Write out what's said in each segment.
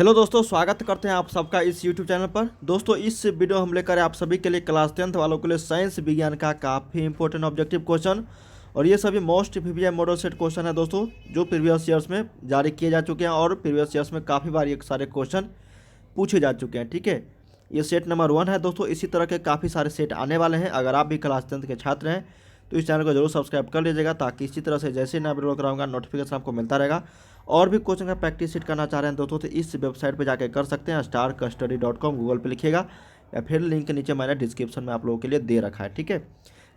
Hello दोस्तों, स्वागत करते हैं आप सबका इस यूट्यूब चैनल पर। दोस्तों, इस वीडियो हम लेकर आए आप सभी के लिए क्लास 10th वालों के लिए साइंस विज्ञान का काफ़ी इंपॉर्टेंट ऑब्जेक्टिव क्वेश्चन। और ये सभी most previous model set question है दोस्तों, जो प्रीवियस ईयर्स में जारी किए जा चुके हैं और प्रीवियस ईयर्स में काफ़ी बार ये सारे क्वेश्चन पूछे जा चुके हैं। ठीक है, ये सेट नंबर 1 है दोस्तों। इसी तरह के काफ़ी सारे सेट आने वाले हैं। अगर आप भी क्लास 10th के छात्र हैं तो इस चैनल को जरूर सब्सक्राइब कर लीजिएगा, ताकि इसी तरह से जैसे नया वीडियो कराऊंगा नोटिफिकेशन आपको मिलता रहेगा। और भी कोचिंग का प्रैक्टिस सीट करना चाह रहे हैं दोस्तों तो इस वेबसाइट पे जाके कर सकते हैं, starkstudy.com गूगल पे लिखिएगा, या फिर लिंक के नीचे मैंने डिस्क्रिप्शन में आप लोगों के लिए दे रखा है। ठीक है,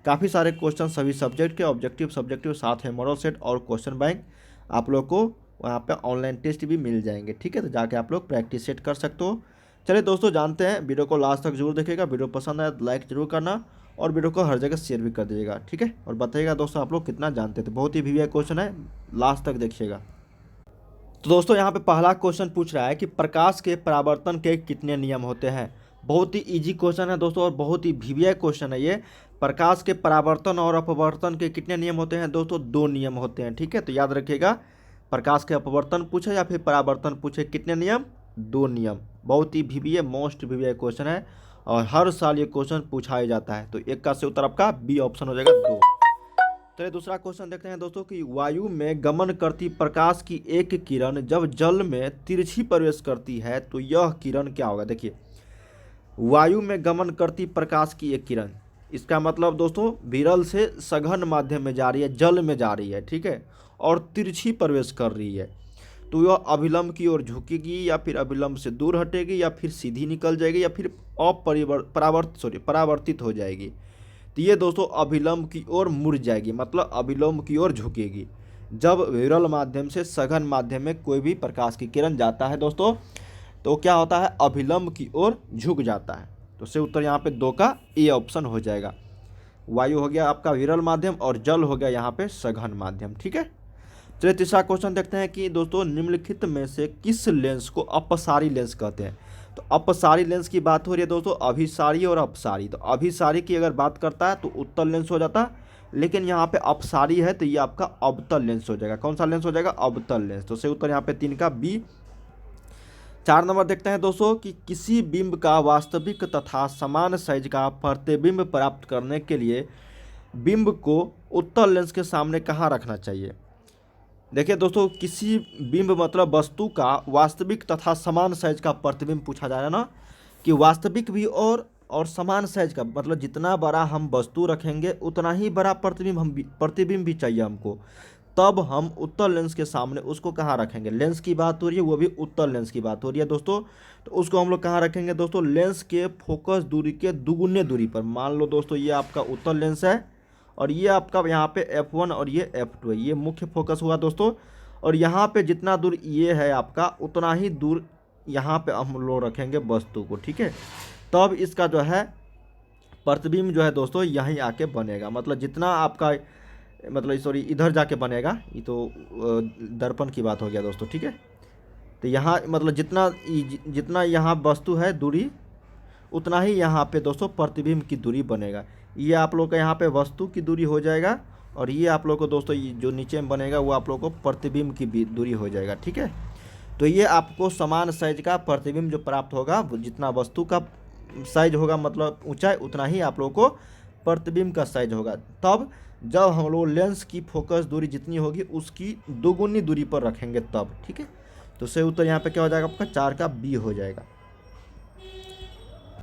काफ़ी सारे क्वेश्चन सभी सब्जेक्ट के ऑब्जेक्टिव सब्जेक्टिव साथ है मॉडल सेट और क्वेश्चन बैंक आप लोग को वहाँ पे ऑनलाइन टेस्ट भी मिल जाएंगे। ठीक है, तो जाके आप लोग प्रैक्टिस सेट कर सकते हो। चलिए दोस्तों, जानते हैं। वीडियो को लास्ट तक जरूर देखिएगा। वीडियो पसंद आए तो लाइक जरूर करना और वीडियो को हर जगह शेयर भी कर दीजिएगा। ठीक है, और बताइएगा दोस्तों आप लोग कितना जानते थे। बहुत ही वीवीआई क्वेश्चन है, लास्ट तक देखिएगा। तो दोस्तों, यहाँ पे पहला क्वेश्चन पूछ रहा है कि प्रकाश के परावर्तन के कितने नियम होते हैं। बहुत ही इजी क्वेश्चन है दोस्तों और बहुत ही वीवीआई क्वेश्चन है ये। प्रकाश के परावर्तन और अपवर्तन के कितने नियम होते हैं दोस्तों? 2 नियम होते हैं। ठीक है, तो याद रखिएगा, प्रकाश के अपवर्तन पूछे या फिर परावर्तन पूछे, कितने नियम? 2 नियम। बहुत ही वीवीआई मोस्ट वीवीआई क्वेश्चन है और हर साल ये क्वेश्चन पूछा ही जाता है। तो एक का से उत्तर आपका बी ऑप्शन हो जाएगा, 2। चलिए दूसरा क्वेश्चन देखते हैं दोस्तों कि वायु में गमन करती प्रकाश की एक किरण जब जल में तिरछी प्रवेश करती है तो यह किरण क्या होगा। देखिए, वायु में गमन करती प्रकाश की एक किरण, इसका मतलब दोस्तों विरल से सघन माध्यम में जा रही है, जल में जा रही है। ठीक है, और तिरछी प्रवेश कर रही है तो यह अभिलंब की ओर झुकेगी या फिर अभिलंब से दूर हटेगी या फिर सीधी निकल जाएगी या फिर परावर्तित हो जाएगी। तो ये दोस्तों अभिलंब की ओर मुड़ जाएगी, मतलब अभिलंब की ओर झुकेगी। जब विरल माध्यम से सघन माध्यम में कोई भी प्रकाश की किरण जाता है दोस्तों तो क्या होता है? अभिलंब की ओर झुक जाता है। तो से उत्तर यहाँ पे 2 का ए ऑप्शन हो जाएगा। वायु हो गया आपका विरल माध्यम और जल हो गया यहाँ पे सघन माध्यम। ठीक है, चलिए तीसरा क्वेश्चन देखते हैं कि दोस्तों निम्नलिखित में से किस लेंस को अपसारी लेंस कहते हैं। तो अपसारी लेंस की बात हो रही है दोस्तों, अभिसारी और अपसारी। तो अभिसारी की अगर बात करता है तो उत्तल लेंस हो जाता, लेकिन यहाँ पे अपसारी है तो ये आपका अवतल लेंस हो जाएगा। कौन सा लेंस हो जाएगा? अवतल लेंस। तो सही उत्तर यहाँ पे 3 का बी। 4 नंबर देखते हैं दोस्तों कि किसी बिंब का वास्तविक तथा समान साइज का प्रतिबिंब प्राप्त करने के लिए बिंब को उत्तल लेंस के सामने कहाँ रखना चाहिए। देखिए दोस्तों, किसी बिंब मतलब वस्तु का वास्तविक तथा समान साइज का प्रतिबिंब पूछा जा रहा है ना, कि वास्तविक भी और समान साइज का, मतलब जितना बड़ा हम वस्तु रखेंगे उतना ही बड़ा प्रतिबिंब भी चाहिए हमको, तब हम उत्तल लेंस के सामने उसको कहाँ रखेंगे। लेंस की बात हो रही है, वो भी उत्तल लेंस की बात हो रही है दोस्तों। तो उसको हम लोग कहाँ रखेंगे दोस्तों? लेंस के फोकस दूरी के दुगुने दूरी पर। मान लो दोस्तों ये आपका उत्तल लेंस है और ये आपका यहाँ पे f1 और ये f2 है, ये मुख्य फोकस हुआ दोस्तों। और यहाँ पे जितना दूर ये है आपका उतना ही दूर यहाँ पे हम लोग रखेंगे वस्तु को। ठीक है, तब इसका जो है प्रतिबिंब जो है दोस्तों यहीं आके बनेगा, मतलब जितना आपका, मतलब सॉरी इधर जाके बनेगा। ये तो दर्पण की बात हो गया दोस्तों। ठीक है, तो यहाँ मतलब जितना यहाँ वस्तु है दूरी, उतना ही यहाँ पे दोस्तों प्रतिबिंब की दूरी बनेगा। ये आप लोग का यहाँ पे वस्तु की दूरी हो जाएगा और ये आप लोग को दोस्तों ये जो नीचे में बनेगा वो आप लोग को प्रतिबिंब की दूरी हो जाएगा। ठीक है, तो ये आपको समान साइज का प्रतिबिंब जो प्राप्त होगा, जितना वस्तु का साइज होगा मतलब ऊंचाई, उतना ही आप लोग को प्रतिबिंब का साइज होगा। तब जब हम लोग लेंस की फोकस दूरी जितनी होगी उसकी दोगुनी दूरी पर रखेंगे तब। ठीक है, तो सही उत्तर यहाँ पे क्या हो जाएगा आपका? 4 का बी हो जाएगा।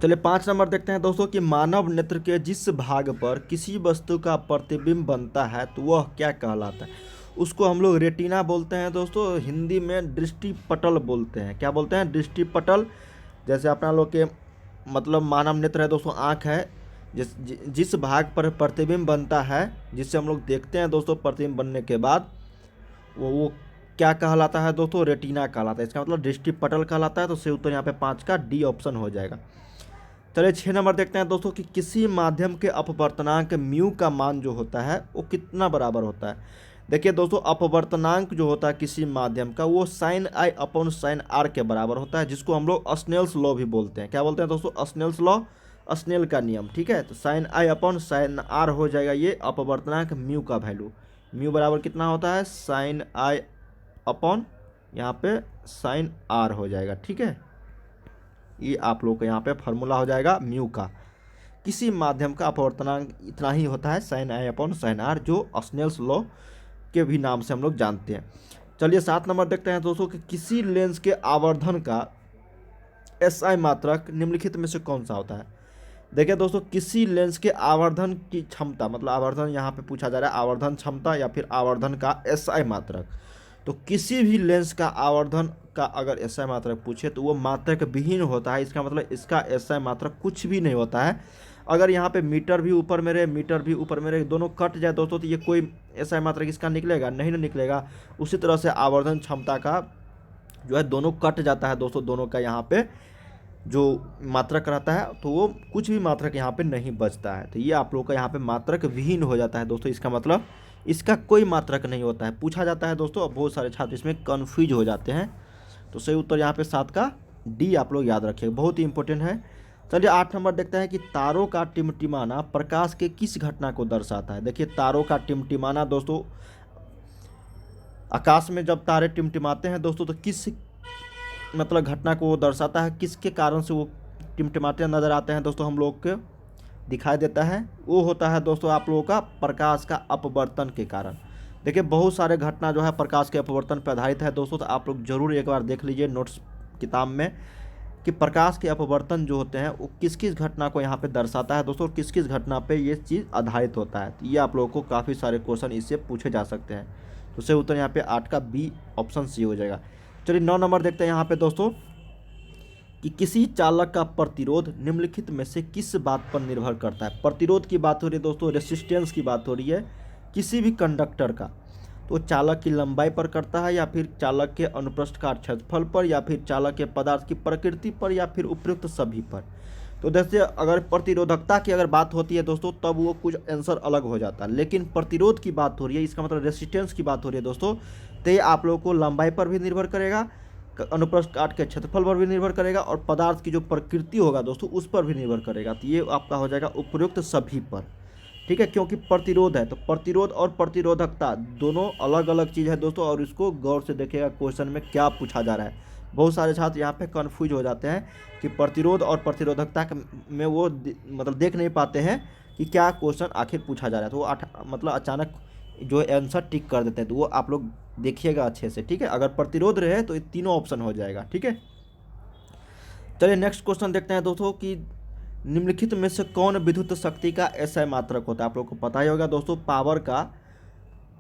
चलिए 5 नंबर देखते हैं दोस्तों कि मानव नेत्र के जिस भाग पर किसी वस्तु का प्रतिबिंब बनता है तो वह क्या कहलाता है। उसको हम लोग रेटिना बोलते हैं दोस्तों, हिंदी में दृष्टिपटल बोलते हैं। क्या बोलते हैं? दृष्टिपटल। जैसे अपना लोग के मतलब मानव नेत्र है दोस्तों, आँख है, जिस भाग पर प्रतिबिंब बनता है, जिससे हम लोग देखते हैं दोस्तों, प्रतिबिंब बनने के बाद वो क्या कहलाता है दोस्तों? रेटिना कहलाता है। इसका मतलब दृष्टिपटल कहलाता है। तो सही उत्तर यहाँ पे 5 का डी ऑप्शन हो जाएगा। चलिए 6 नंबर देखते हैं दोस्तों कि किसी माध्यम के अपवर्तनांक म्यू का मान जो होता है वो कितना बराबर होता है। देखिए दोस्तों, अपवर्तनांक जो होता है किसी माध्यम का वो sine i upon sine r के बराबर होता है, जिसको हम लोग स्नेल्स लॉ भी बोलते हैं। क्या बोलते हैं दोस्तों? स्नेल्स लॉ, स्नेल का नियम। ठीक है, तो sine i upon sine r हो जाएगा ये अपवर्तनांक म्यू का वैल्यू। म्यू बराबर कितना होता है? साइन आई अपॉन यहाँ पे साइन आर हो जाएगा। ठीक है, ये आप लोग को यहाँ पे फार्मूला हो जाएगा म्यू का। किसी माध्यम का अपवर्तनांक इतना ही होता है, sine i upon sine r, जो स्नेल्स लॉ के भी नाम से हम लोग जानते हैं। चलिए 7 नंबर देखते हैं दोस्तों कि किसी लेंस के आवर्धन का एसआई मात्रक निम्नलिखित में से कौन सा होता है। देखिए दोस्तों, किसी लेंस के आवर्धन की क्षमता, मतलब आवर्धन यहाँ पे पूछा जा रहा है, आवर्धन क्षमता या फिर आवर्धन का एसआई मात्रक। तो किसी भी लेंस का आवर्धन का अगर एसआई मात्रक पूछे तो वो मात्रक विहीन होता है। इसका मतलब इसका एसआई मात्रक कुछ भी नहीं होता है। अगर यहाँ पे मीटर भी ऊपर में रहे, मीटर भी ऊपर में रहे, दोनों कट जाए दोस्तों, तो ये कोई एसआई मात्रक इसका निकलेगा नहीं, ना निकलेगा। उसी तरह से आवर्धन क्षमता का जो है दोनों कट जाता है दोस्तों, दोनों का यहाँ पे जो मात्रक रहता है तो वो कुछ भी मात्रक यहाँ पे नहीं बचता है। तो ये आप लोग का यहाँ पे मात्रक विहीन हो जाता है दोस्तों। इसका मतलब इसका कोई मात्रक नहीं होता है, पूछा जाता है दोस्तों। अब बहुत सारे छात्र इसमें कन्फ्यूज हो जाते हैं। तो सही उत्तर यहाँ पे 7 का डी आप लोग याद रखिएगा, बहुत ही इंपॉर्टेंट है। चलिए 8 नंबर देखते हैं कि तारों का टिमटिमाना प्रकाश के किस घटना को दर्शाता है। देखिए, तारों का टिमटिमाना दोस्तों, आकाश में जब तारे टिमटिमाते हैं दोस्तों तो किस मतलब घटना को वो दर्शाता है, किसके कारण से वो टिमटिमाते नजर आते हैं दोस्तों, हम लोग को दिखाई देता है। वो होता है दोस्तों आप लोगों का प्रकाश का अपवर्तन के कारण। देखिए, बहुत सारे घटना जो है प्रकाश के अपवर्तन पर आधारित है दोस्तों। तो आप लोग जरूर एक बार देख लीजिए नोट्स किताब में कि प्रकाश के अपवर्तन जो होते हैं वो किस किस घटना को यहाँ पे दर्शाता है दोस्तों, किस किस घटना पे ये चीज़ आधारित होता है। तो ये आप लोगों को काफ़ी सारे क्वेश्चन इससे पूछे जा सकते हैं। तो सही उत्तर यहाँ पे 8 का बी ऑप्शन सी हो जाएगा। चलिए 9 नंबर देखते हैं यहाँ पे दोस्तों कि किसी चालक का प्रतिरोध निम्नलिखित में से किस बात पर निर्भर करता है। प्रतिरोध की बात हो रही है दोस्तों, रेसिस्टेंस की बात हो रही है किसी भी कंडक्टर का। तो चालक की लंबाई पर करता है, या फिर चालक के अनुप्रस्थ काट क्षेत्रफल पर, या फिर चालक के पदार्थ की प्रकृति पर, या फिर उपयुक्त सभी पर। तो जैसे अगर प्रतिरोधकता की अगर बात होती है दोस्तों तब वो कुछ आंसर अलग हो जाता है, लेकिन प्रतिरोध की बात हो रही है, इसका मतलब रेसिस्टेंस की बात हो रही है दोस्तों, तो ये आप लोगों को लंबाई पर भी निर्भर करेगा, अनुप्रस्थ काट के क्षेत्रफल पर भी निर्भर करेगा, और पदार्थ की जो प्रकृति होगा दोस्तों उस पर भी निर्भर करेगा। तो ये आपका हो जाएगा उपयुक्त सभी पर। ठीक है, क्योंकि प्रतिरोध है तो प्रतिरोध और प्रतिरोधकता दोनों अलग अलग चीज़ है दोस्तों। और इसको गौर से देखिएगा क्वेश्चन में क्या पूछा जा रहा है। बहुत सारे छात्र यहाँ पे कन्फ्यूज हो जाते हैं कि प्रतिरोध और प्रतिरोधकता में वो मतलब देख नहीं पाते हैं कि क्या क्वेश्चन आखिर पूछा जा रहा है। तो वो मतलब अचानक जो आंसर टिक कर देते हैं। तो वो आप लोग देखिएगा अच्छे से। ठीक है, अगर प्रतिरोध रहे तो ये तीनों ऑप्शन हो जाएगा। ठीक है, चलिए नेक्स्ट क्वेश्चन देखते हैं दोस्तों कि निम्नलिखित में से कौन विद्युत शक्ति का एसआई मात्रक होता है। आप लोग को पता ही होगा दोस्तों, पावर का,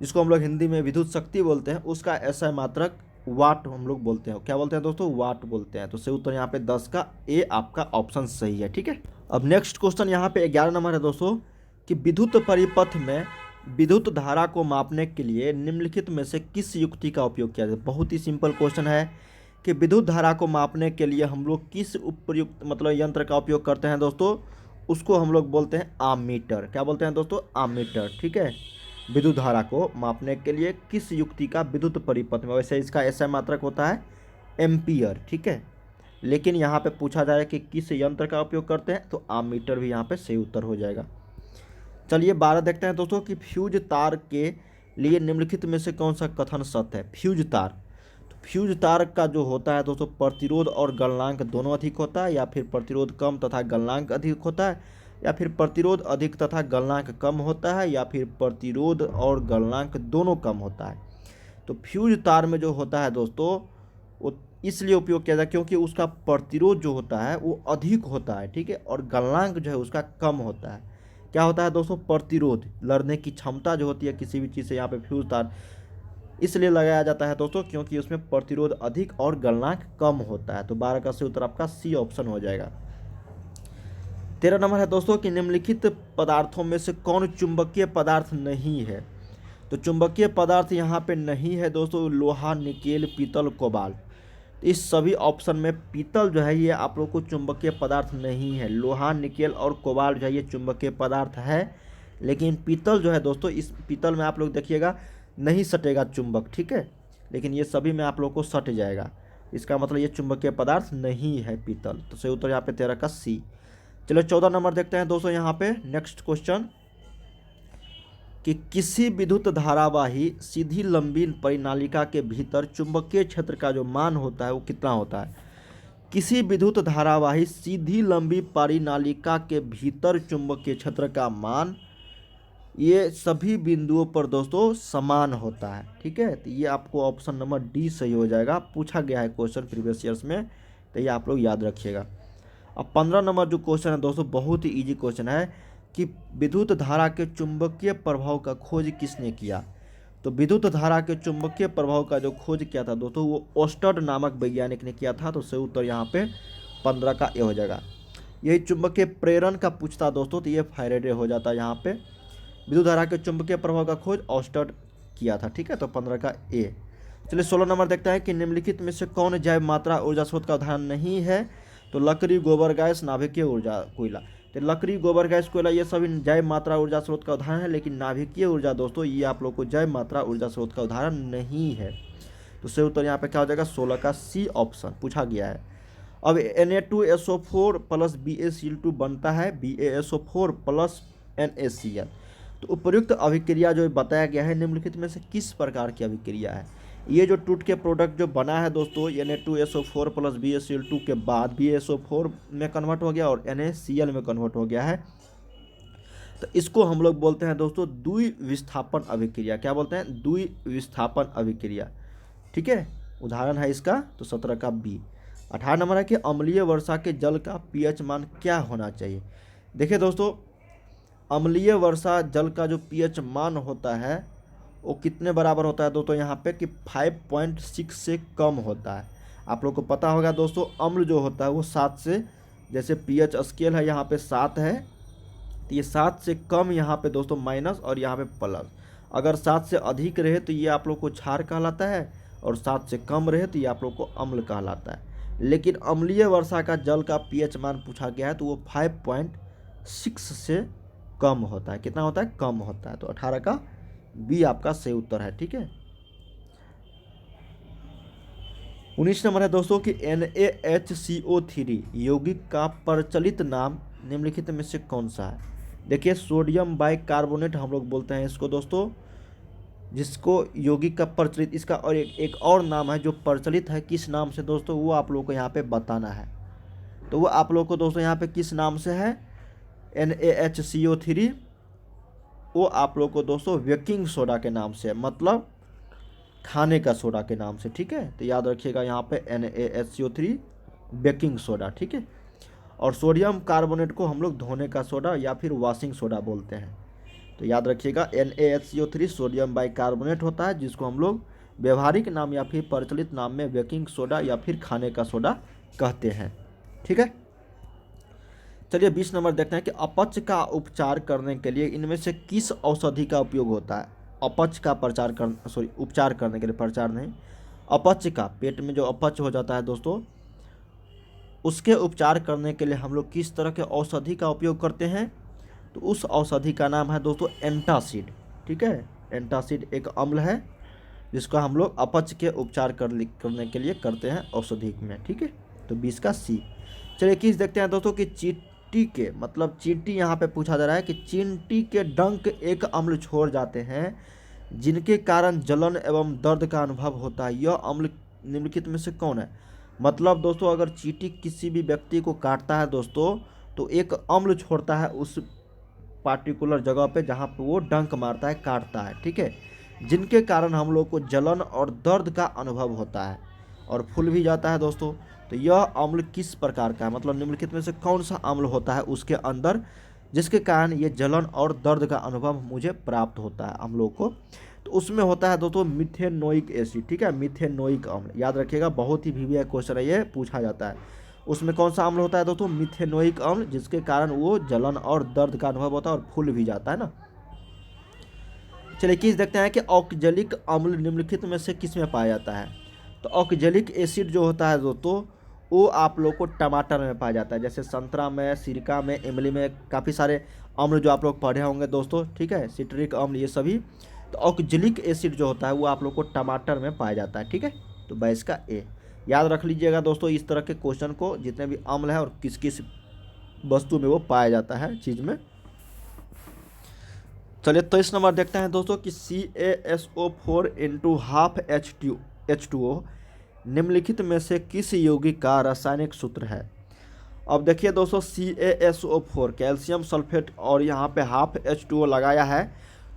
जिसको हम लोग हिंदी में विद्युत शक्ति बोलते हैं, उसका एसआई मात्रक वाट हम लोग बोलते हैं। क्या बोलते हैं दोस्तों? वाट बोलते हैं। तो सही उत्तर यहाँ पे 10 का ए आपका ऑप्शन सही है। ठीक है, अब नेक्स्ट क्वेश्चन यहाँ पे 11 नंबर है दोस्तों कि विद्युत परिपथ में विद्युत धारा को मापने के लिए निम्नलिखित में से किस युक्ति का उपयोग किया जाए। बहुत ही सिंपल क्वेश्चन है कि विद्युत धारा को मापने के लिए हम लोग किस उपयुक्त मतलब यंत्र का उपयोग करते हैं दोस्तों, उसको हम लोग बोलते हैं आममीटर। क्या बोलते हैं दोस्तों? आममीटर। ठीक है, विद्युत धारा को मापने के लिए किस युक्ति का विद्युत परिपथ में, वैसे इसका एसआई मात्रक होता है एम्पियर। ठीक है, लेकिन यहाँ पे पूछा जाए कि किस यंत्र का उपयोग करते हैं, तो आममीटर भी यहाँ पे सही उत्तर हो जाएगा। चलिए 12 देखते हैं दोस्तों कि फ्यूज तार के लिए निम्नलिखित में से कौन सा कथन सत्य है। फ्यूज तार, तो फ्यूज तार का जो होता है दोस्तों प्रतिरोध और गलनांक दोनों अधिक होता है, या फिर प्रतिरोध कम तथा गलनांक अधिक होता है, या फिर प्रतिरोध अधिक तथा गलनांक कम होता है, या फिर प्रतिरोध और गलनांक दोनों कम होता है। तो फ्यूज तार में जो होता है दोस्तों वो इसलिए उपयोग किया जाता है क्योंकि उसका प्रतिरोध जो होता है वो अधिक होता है। ठीक है, और गलनांक जो है उसका कम होता है। क्या होता है दोस्तों? प्रतिरोध, लड़ने की क्षमता जो होती है किसी भी चीज़ से, यहाँ पे फ्यूज तार इसलिए लगाया जाता है दोस्तों क्योंकि उसमें प्रतिरोध अधिक और गलनांक कम होता है। तो 12 का सही उत्तर आपका सी ऑप्शन हो जाएगा। 13 नंबर है दोस्तों कि निम्नलिखित पदार्थों में से कौन चुंबकीय पदार्थ नहीं है। तो चुंबकीय पदार्थ यहाँ पे नहीं है दोस्तों लोहा, निकेल, पीतल, कोबाल्ट। इस सभी ऑप्शन में पीतल जो है ये आप लोग को चुंबकीय पदार्थ नहीं है। लोहा, निकेल और कोबाल्ट जो है ये चुंबकीय पदार्थ है, लेकिन पीतल जो है दोस्तों, इस पीतल में आप लोग देखिएगा नहीं सटेगा चुंबक। ठीक है, लेकिन ये सभी में आप लोग को सट जाएगा। इसका मतलब ये चुंबकीय पदार्थ नहीं है पीतल। तो सही उत्तर यहाँ पे 13 का सी। चलो 14 नंबर देखते हैं दोस्तों यहाँ पे नेक्स्ट क्वेश्चन कि किसी विद्युत धारावाही सीधी लंबी परिनालिका के भीतर चुंबकीय क्षेत्र का जो मान होता है वो कितना होता है। किसी विद्युत धारावाही सीधी लंबी परिनालिका के भीतर चुंबकीय क्षेत्र का मान ये सभी बिंदुओं पर दोस्तों समान होता है। ठीक है, तो ये आपको ऑप्शन नंबर डी सही हो जाएगा, पूछा गया है क्वेश्चन प्रीवियस ईयर्स में, तो ये आप लोग याद रखिएगा। अब 15 नंबर जो क्वेश्चन है दोस्तों बहुत ही इजी क्वेश्चन है कि विद्युत धारा के चुंबकीय प्रभाव का खोज किसने किया। तो विद्युत धारा के चुंबकीय प्रभाव का जो खोज किया था दोस्तों वो ओस्टर्ड नामक वैज्ञानिक ने किया था। तो सही उत्तर यहाँ पे 15 का ए हो जाएगा। यही चुंबकीय प्रेरण का पूछता दोस्तों तो ये फैराडे हो जाता है यहाँ पे। विद्युत धारा के चुंबकीय प्रभाव का खोज ओस्टर्ड किया था। ठीक है, तो 15 का ए। चलिए 16 नंबर देखते हैं कि निम्नलिखित में से कौन जैव मात्रा ऊर्जा स्रोत का उदाहरण नहीं है। तो लकड़ी, गोबर गैस, नाभिकीय ऊर्जा, कोयला। तो लकड़ी, गोबर गैस, कोयला ये सभी जैव मात्रा ऊर्जा स्रोत का उदाहरण है, लेकिन नाभिकीय ऊर्जा दोस्तों ये आप लोग को जैव मात्रा ऊर्जा स्रोत का उदाहरण नहीं है। तो सही उत्तर यहाँ पे क्या हो जाएगा 16 का सी ऑप्शन पूछा गया है। अब Na2SO4 प्लस BaCl2 बनता है BaSO4 प्लस NaCl। तो उपयुक्त अभिक्रिया जो बताया गया है निम्नलिखित में से किस प्रकार की अभिक्रिया है। ये जो टूट के प्रोडक्ट जो बना है दोस्तों Na2SO4 प्लस BaCl2 के बाद BaSO4 में कन्वर्ट हो गया और NaCl में कन्वर्ट हो गया है। तो इसको हम लोग बोलते हैं दोस्तों द्विविस्थापन अभिक्रिया। क्या बोलते हैं? द्विविस्थापन अभिक्रिया। ठीक है, उदाहरण है इसका तो 17 का बी। 18 नंबर है कि अम्लीय वर्षा के जल का पीएच मान क्या होना चाहिए। देखिए दोस्तों, अम्लीय वर्षा जल का जो पीएच मान होता है वो कितने बराबर होता है दोस्तों यहाँ पे कि 5.6 से कम होता है। आप लोग को पता होगा दोस्तों अम्ल जो होता है वो 7 से, जैसे पीएच स्केल है यहाँ पे 7 है तो ये 7 से कम यहाँ पे दोस्तों माइनस और यहाँ पे प्लस। अगर 7 से अधिक रहे तो ये आप लोग को क्षार कहलाता है और 7 से कम रहे तो ये आप लोग को अम्ल कहलाता है। लेकिन अम्लीय वर्षा का जल का पीएच मान पूछा गया है तो वो 5.6 से कम होता है। कितना होता है? कम होता है। तो 18 का बी आपका सही उत्तर है। ठीक है, 19 नंबर है दोस्तों कि NaHCO3 यौगिक का प्रचलित नाम निम्नलिखित में से कौन सा है। देखिए सोडियम बाइकार्बोनेट हम लोग बोलते हैं इसको दोस्तों, जिसको यौगिक का प्रचलित, इसका और एक और नाम है जो प्रचलित है किस नाम से दोस्तों वो आप लोग को यहाँ पे बताना है। तो वो आप लोग को दोस्तों यहाँ पे किस नाम से है NaHCO3, वो आप लोग को दोस्तों बेकिंग सोडा के नाम से, मतलब खाने का सोडा के नाम से। ठीक है, तो याद रखिएगा यहाँ पे NaHCO3 बेकिंग सोडा। ठीक है, और सोडियम कार्बोनेट को हम लोग धोने का सोडा या फिर वॉशिंग सोडा बोलते हैं। तो याद रखिएगा NaHCO3 सोडियम बाइकार्बोनेट होता है जिसको हम लोग व्यवहारिक नाम या फिर प्रचलित नाम में बेकिंग सोडा या फिर खाने का सोडा कहते हैं। ठीक है, चलिए 20 नंबर देखते हैं कि अपच का उपचार करने के लिए इनमें से किस औषधि का उपयोग होता है। अपच का उपचार करने के लिए, प्रचार नहीं, अपच का, पेट में जो अपच हो जाता है दोस्तों उसके उपचार करने के लिए हम लोग किस तरह के औषधि का उपयोग करते हैं। तो उस औषधि का नाम है दोस्तों एंटासिड। ठीक है, एंटासिड एक अम्ल है जिसको हम लोग अपच के उपचार करने के लिए करते हैं औषधि में। ठीक है, तो 20 का सी। चलिए 21 देखते हैं दोस्तों कि चींटी के, मतलब चींटी यहाँ पे पूछा जा रहा है कि चींटी के डंक एक अम्ल छोड़ जाते हैं जिनके कारण जलन एवं दर्द का अनुभव होता है। यह अम्ल निम्नलिखित में से कौन है। मतलब दोस्तों अगर चींटी किसी भी व्यक्ति को काटता है दोस्तों तो एक अम्ल छोड़ता है उस पार्टिकुलर जगह पे जहाँ पे वो डंक मारता है, काटता है। ठीक है, जिनके कारण हम लोग को जलन और दर्द का अनुभव होता है और फूल भी जाता है दोस्तों। तो यह अम्ल किस प्रकार का है, मतलब निम्नलिखित में से कौन सा अम्ल होता है उसके अंदर जिसके कारण ये जलन और दर्द का अनुभव मुझे प्राप्त होता है हम लोग को। तो उसमें होता है दोस्तों मिथेनोइक एसिड। ठीक है, मिथेनोइक अम्ल याद रखिएगा, बहुत ही वीवीआई क्वेश्चन है ये, पूछा जाता है। उसमें कौन सा अम्ल होता है दोस्तों? मिथेनोइक अम्ल, जिसके कारण वो जलन और दर्द का अनुभव होता है और फूल भी जाता है ना। चलिए 21 देखते हैं कि ऑक्जेलिक अम्ल निम्नलिखित में से किस में पाया जाता है। तो ऑक्जेलिक एसिड जो होता है दोस्तों वो आप लोग को टमाटर में पाया जाता है, जैसे संतरा में, सिरका में, इमली में, काफ़ी सारे अम्ल जो आप लोग पढ़े होंगे दोस्तों। ठीक है, सिट्रिक अम्ल ये सभी। तो ऑक्जेलिक एसिड जो होता है वो आप लोग को टमाटर में पाया जाता है। ठीक है, तो 22 का ए। याद रख लीजिएगा दोस्तों इस तरह के क्वेश्चन को, जितने भी अम्ल है और किस किस वस्तु में वो पाया जाता है चीज़ में। चलिए 23 नंबर देखते हैं दोस्तों कि CaSO4 इंटू हाफ H2O निम्नलिखित में से किस यौगिक का रासायनिक सूत्र है। अब देखिए दोस्तों CaSO4 कैल्शियम सल्फेट और यहाँ पे हाफ H2O लगाया है,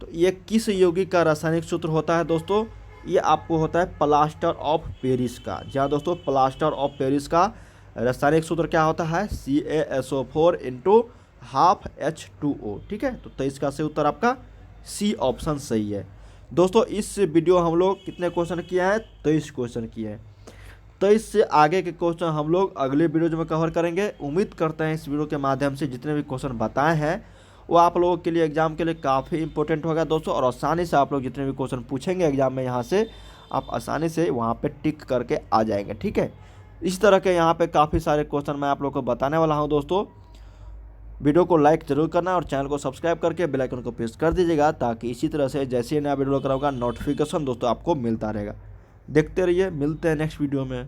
तो ये किस यौगिक का रासायनिक सूत्र होता है दोस्तों। ये आपको होता है प्लास्टर ऑफ पेरिस का। जहाँ दोस्तों प्लास्टर ऑफ पेरिस का रासायनिक सूत्र क्या होता है, CaSO4 इंटू हाफ H2O। ठीक है, तो इसका सही उत्तर आपका सी ऑप्शन सही है। दोस्तों इस वीडियो हम लोग कितने क्वेश्चन किए हैं, 23 क्वेश्चन किए हैं। 23 से आगे के क्वेश्चन हम लोग अगले वीडियो में कवर करेंगे। उम्मीद करते हैं इस वीडियो के माध्यम से जितने भी क्वेश्चन बताए हैं वो आप लोगों के लिए एग्जाम के लिए काफ़ी इंपॉर्टेंट होगा दोस्तों, और आसानी से आप लोग जितने भी क्वेश्चन पूछेंगे एग्जाम में यहाँ से आप आसानी से वहाँ पे टिक करके आ जाएंगे। ठीक है, इस तरह के यहाँ पे काफ़ी सारे क्वेश्चन मैं आप लोग को बताने वाला हूँ दोस्तों। वीडियो को लाइक जरूर करना और चैनल को सब्सक्राइब करके बेल आइकन को प्रेस कर दीजिएगा, ताकि इसी तरह से जैसे ही नया वीडियो लेकर आऊँगा नोटिफिकेशन दोस्तों आपको मिलता रहेगा। देखते रहिए, मिलते हैं नेक्स्ट वीडियो में।